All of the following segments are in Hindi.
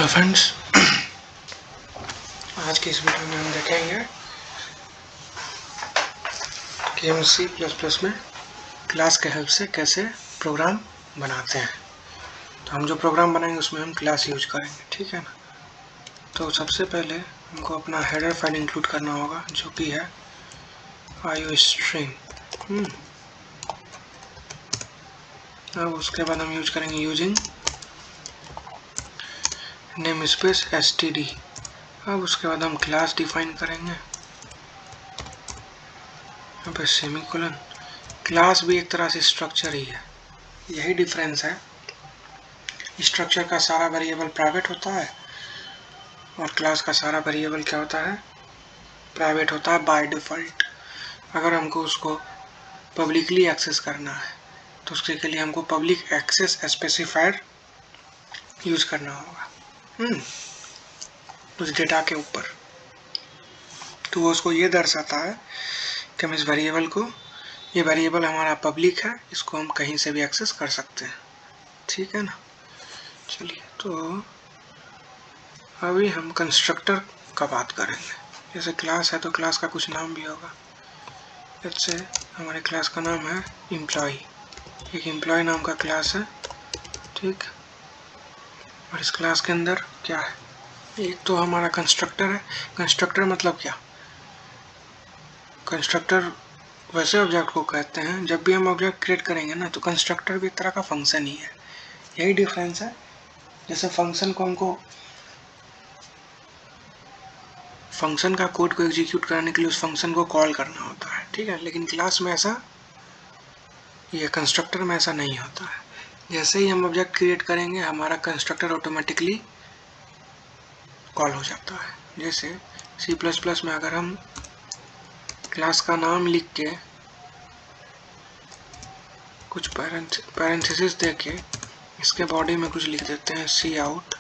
हेलो फ्रेंड्स, आज की इस वीडियो में हम देखेंगे कि हम C++ में क्लास के हेल्प से कैसे प्रोग्राम बनाते हैं। तो हम जो प्रोग्राम बनाएंगे उसमें हम क्लास यूज करेंगे, ठीक है ना। तो सबसे पहले हमको अपना हेडर फाइल इंक्लूड करना होगा जो कि है IOString। अब उसके बाद हम यूज करेंगे यूजिंग नेम स्पेस std। अब उसके बाद हम क्लास डिफाइन करेंगे, यहाँ पे सेमीकोलन। क्लास भी एक तरह से स्ट्रक्चर ही है, यही डिफरेंस है। स्ट्रक्चर का सारा वेरिएबल प्राइवेट होता है और क्लास का सारा वेरिएबल क्या होता है, प्राइवेट होता है बाय डिफ़ॉल्ट। अगर हमको उसको पब्लिकली एक्सेस करना है तो उसके लिए हमको पब्लिक एक्सेस स्पेसिफायर यूज करना होगा उस डेटा के ऊपर। तो वो उसको ये दर्शाता है कि हम इस वेरिएबल को, ये वेरिएबल हमारा पब्लिक है, इसको हम कहीं से भी एक्सेस कर सकते हैं, ठीक है ना। चलिए, तो अभी हम कंस्ट्रक्टर का बात करेंगे। जैसे क्लास है तो क्लास का कुछ नाम भी होगा। जैसे हमारे क्लास का नाम है एम्प्लॉय, एक एम्प्लॉय नाम का क्लास है, ठीक। और इस क्लास के अंदर क्या है, एक तो हमारा कंस्ट्रक्टर है। कंस्ट्रक्टर मतलब क्या, कंस्ट्रक्टर वैसे ऑब्जेक्ट को कहते हैं, जब भी हम ऑब्जेक्ट क्रिएट करेंगे ना तो कंस्ट्रक्टर भी एक तरह का फंक्शन ही है, यही डिफरेंस है। जैसे फंक्शन को हमको, फंक्शन का कोड को एग्जीक्यूट कराने के लिए उस फंक्शन को कॉल करना होता है, ठीक है। लेकिन क्लास में ऐसा, ये कंस्ट्रक्टर में ऐसा नहीं होता है। जैसे ही हम ऑब्जेक्ट क्रिएट करेंगे हमारा कंस्ट्रक्टर ऑटोमेटिकली कॉल हो जाता है। जैसे C++ में अगर हम क्लास का नाम लिख के कुछ पैरेंथेसिस दे के इसके बॉडी में कुछ लिख देते हैं, सी आउट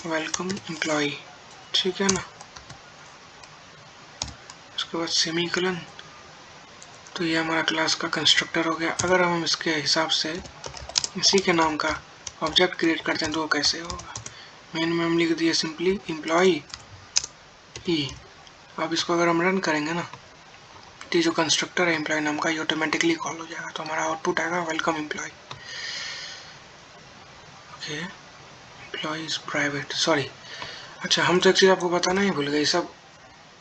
वेलकम एम्प्लॉय, ठीक है ना। उसके बाद सेमीकोलन, तो ये हमारा क्लास का कंस्ट्रक्टर हो गया। अगर हम इसके हिसाब से इसी के नाम का ऑब्जेक्ट क्रिएट करते हैं तो वो कैसे होगा, मेन में हम लिख दिए सिंपली एम्प्लॉय ई। अब इसको अगर हम रन करेंगे ना तो जो कंस्ट्रक्टर है एम्प्लॉय नाम का, ये ऑटोमेटिकली कॉल हो जाएगा। तो हमारा आउटपुट आएगा welcome employ. Okay, employ is private, sorry. अच्छा, हम तो एक चीज़ आपको बताना ही भूल गए। सब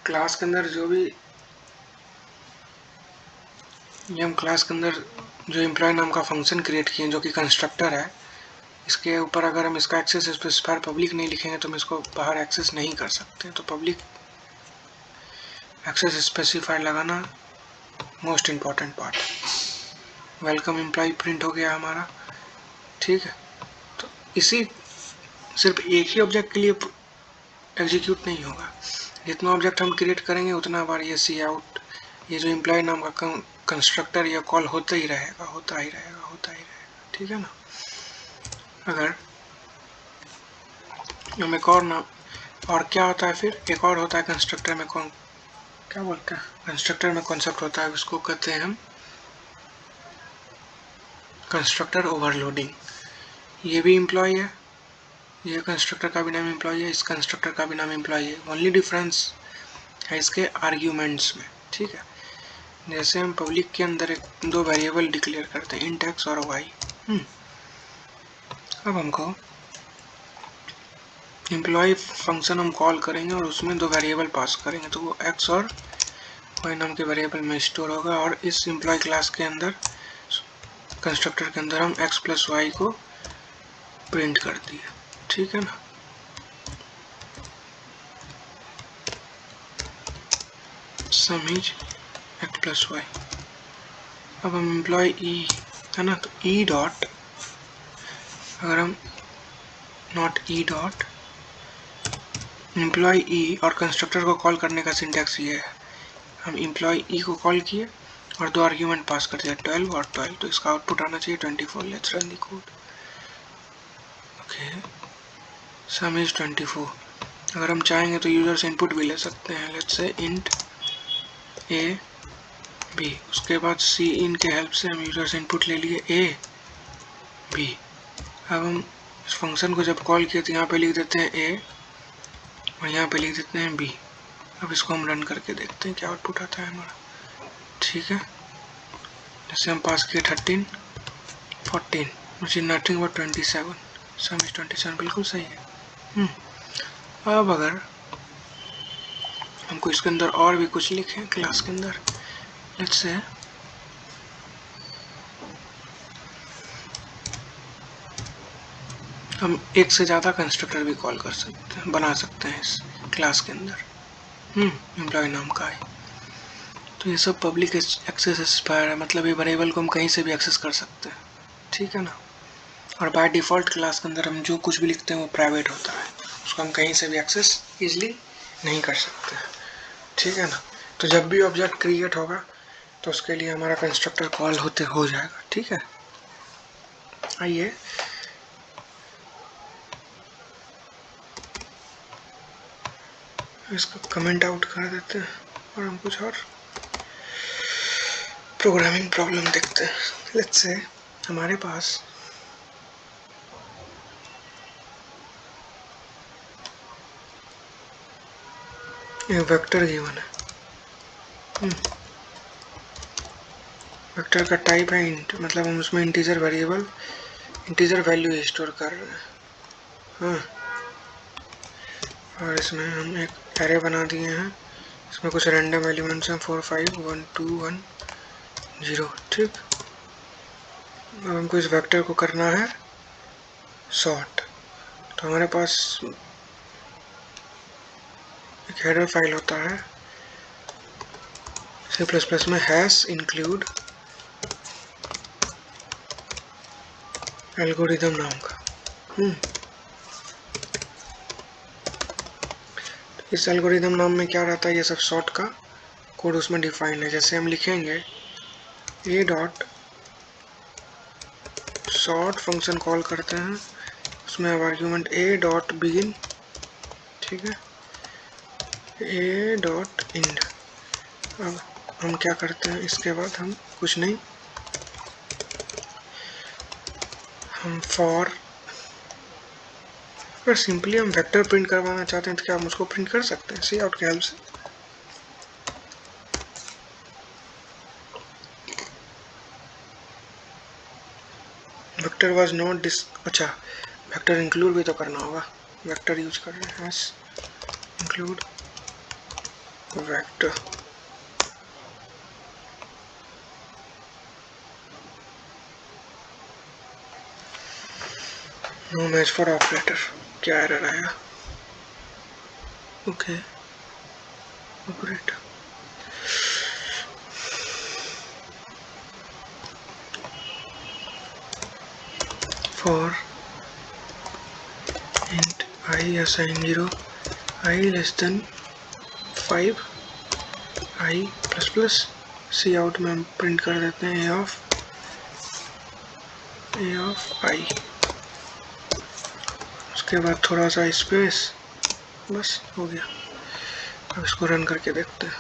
क्लास के अंदर जो भी, ये हम क्लास के अंदर जो एम्प्लॉय नाम का फंक्शन क्रिएट किए जो कि कंस्ट्रक्टर है, इसके ऊपर अगर हम इसका एक्सेस स्पेसिफायर पब्लिक नहीं लिखेंगे तो हम इसको बाहर एक्सेस नहीं कर सकते। तो पब्लिक एक्सेस स्पेसिफायर लगाना मोस्ट इम्पॉर्टेंट पार्ट है। वेलकम एम्प्लॉय प्रिंट हो गया हमारा, ठीक है। तो इसी सिर्फ एक ही ऑब्जेक्ट के लिए एग्जीक्यूट नहीं होगा, जितना ऑब्जेक्ट हम क्रिएट करेंगे उतना बार ये सी आउट, ये जो एम्प्लॉय नाम का कंस्ट्रक्टर, ये कॉल होता ही रहेगा, होता ही रहेगा, होता ही रहेगा, ठीक है ना। अगर हम एक और नाम, और क्या होता है फिर, एक और होता है कंस्ट्रक्टर में, कौन क्या बोलते हैं, कंस्ट्रक्टर में कॉन्सेप्ट होता है, उसको कहते हैं हम कंस्ट्रक्टर ओवरलोडिंग। ये भी एम्प्लॉय है, ये कंस्ट्रक्टर का भी नाम एम्प्लॉय है, इस कंस्ट्रक्टर का भी नाम एम्प्लॉय है। ओनली डिफरेंस है इसके आर्ग्यूमेंट्स में, ठीक है। जैसे हम पब्लिक के अंदर दो वेरिएबल डिक्लेयर करते हैं, इंट एक्स और वाई। अब हमको एम्प्लॉय फंक्शन हम कॉल करेंगे और उसमें दो वेरिएबल पास करेंगे, तो वो एक्स और वाई नाम के वेरिएबल में स्टोर होगा। और इस एम्प्लॉय क्लास के अंदर, कंस्ट्रक्टर के अंदर हम एक्स प्लस वाई को प्रिंट कर दिए, ठीक है ना। Sum is X plus Y. अब हम एम्प्लॉय ई है ना, तो ई डॉट, अगर हम नॉट ई डॉट एम्प्लॉय ई, और कंस्ट्रक्टर को कॉल करने का सिंटैक्स ये है, हम एम्प्लॉय ई को कॉल किए और दो आर्ग्यूमेंट पास कर दिया 12 और 12, तो इसका आउटपुट आना चाहिए 24। Let's run the code. Okay, some is 24। अगर हम चाहेंगे तो यूजर से इनपुट भी ले सकते हैं, let's say int A B. उसके बाद सी इन के हेल्प से हम यूजर से इनपुट ले लिए ए बी। अब हम इस फंक्शन को जब कॉल किया तो यहाँ पे लिख देते हैं ए और यहाँ पे लिख देते हैं बी। अब इसको हम रन करके देखते हैं क्या आउटपुट आता है हमारा। ठीक है, जैसे हम पास किए 13 14 which is nothing but 27, some is 27, बिल्कुल सही है। अब अगर हमको इसके अंदर और भी कुछ लिखें क्लास के अंदर, लेट्स से हम एक से ज़्यादा कंस्ट्रक्टर भी कॉल कर सकते हैं, बना सकते हैं इस क्लास के अंदर। एम्प्लॉय नाम का है, तो ये सब पब्लिक एक्सेस स्पेसिफायर है, मतलब ये वेरिएबल को हम कहीं से भी एक्सेस कर सकते हैं। ठीक है ना। और बाय डिफ़ॉल्ट क्लास के अंदर हम जो कुछ भी लिखते हैं वो प्राइवेट होता है, उसको हम कहीं से भी एक्सेस ईजिली नहीं कर सकते। ठीक है ना। तो जब भी ऑब्जेक्ट क्रिएट होगा तो उसके लिए हमारा कंस्ट्रक्टर कॉल होते हो जाएगा। ठीक है, आइए इसको कमेंट आउट कर देते हैं और हम कुछ और प्रोग्रामिंग प्रॉब्लम देखते हैं। लेट्स से हमारे पास एक वेक्टर गिवन है। वेक्टर का टाइप है इंट, मतलब हम उसमें integer variable integer value store कर रहे हैं। हाँ, और इसमें हम एक एरे बना दिए हैं, इसमें कुछ रैंडम एलिमेंट्स हैं 4 5 1 2 1 0। ठीक, अब हमको इस वेक्टर को करना है सॉर्ट। तो हमारे पास एक हेडर फाइल होता है C++ में हैश इंक्लूड एल्गोरिदम नाम का। इस एल्गोरिदम नाम में क्या रहता है, ये सब सॉर्ट का कोड उसमें डिफाइन है। जैसे हम लिखेंगे ए डॉट सॉर्ट फंक्शन कॉल करते हैं, उसमें अब आर्ग्यूमेंट ए डॉट बिगिन, ठीक है, ए डॉट इंड। अब हम क्या करते हैं, इसके बाद हम कुछ नहीं, हम फॉर, अगर सिंपली हम वेक्टर प्रिंट करवाना चाहते हैं तो क्या हम उसको प्रिंट कर सकते हैं सी आउट के हेल्प से। वेक्टर वाज नॉट डिस, अच्छा वेक्टर इंक्लूड भी तो करना होगा, वेक्टर यूज कर रहे हैं, include vector. No match for operator, क्या एरर आया। Okay, operator for int I assign 0, I less than 5, I plus plus, C out में हम प्रिंट कर देते हैं ए ऑफ आई, उसके बाद थोड़ा सा स्पेस, बस हो गया। अब इसको रन करके देखते हैं।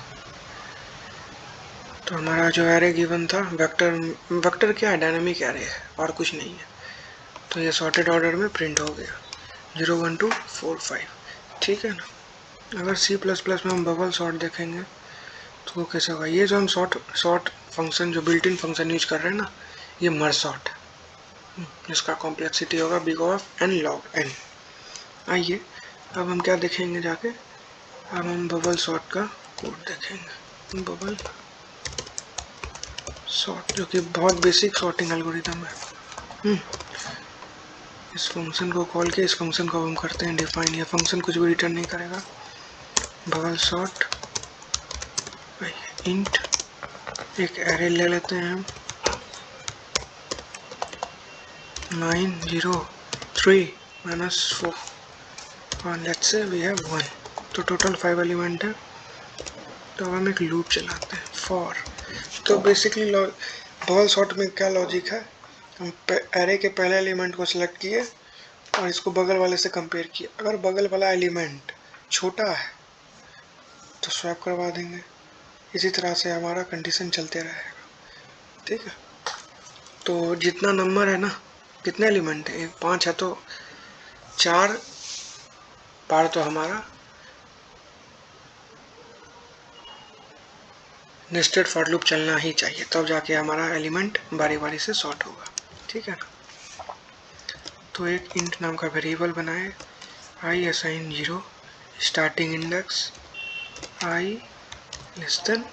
तो हमारा जो एरे गिवन था, वेक्टर, वेक्टर क्या है, डायनामिक एरे है और कुछ नहीं है। तो ये सॉर्टेड ऑर्डर में प्रिंट हो गया 0 1 2 4 5। ठीक है ना। अगर C++ में हम बबल सॉर्ट देखेंगे तो वो कैसे होगा, ये जो हम सॉर्ट फंक्शन जो बिल्ट इन फंक्शन यूज कर रहे हैं ना, ये मर्ज सॉर्ट है, जिसका कॉम्प्लेक्सिटी होगा big of n log n। आइए अब हम क्या देखेंगे जाके, अब हम बबल सॉर्ट का कोड देखेंगे, बबल सॉर्ट जो कि बहुत बेसिक सॉर्टिंग एल्गोरिथम है। इस फंक्शन को कॉल के, इस फंक्शन को हम करते हैं डिफाइन, ये फंक्शन कुछ भी रिटर्न नहीं करेगा। बबल सॉर्ट इंट, एक एरे ले लेते हैं हम 9 0 3 -4 और लेट्स से वी हैव 1, तो टोटल 5 एलिमेंट है। तो अब हम एक लूप चलाते हैं फॉर। तो बेसिकली बबल सॉर्ट में क्या लॉजिक है, हम एरे के पहले एलिमेंट को सिलेक्ट किए और इसको बगल वाले से कंपेयर किया, अगर बगल वाला एलिमेंट छोटा है तो स्वैप करवा देंगे। इसी तरह से हमारा कंडीशन चलते रहेगा। ठीक है, तो जितना नंबर है ना, कितने एलिमेंट है, 5 है तो 4 बार तो हमारा नेस्टेड फॉर लूप चलना ही चाहिए, तब जाके हमारा एलिमेंट बारी बारी से सॉर्ट होगा। ठीक है ना। तो एक इंट नाम का वेरिएबल बनाए, I assign 0, starting index I less than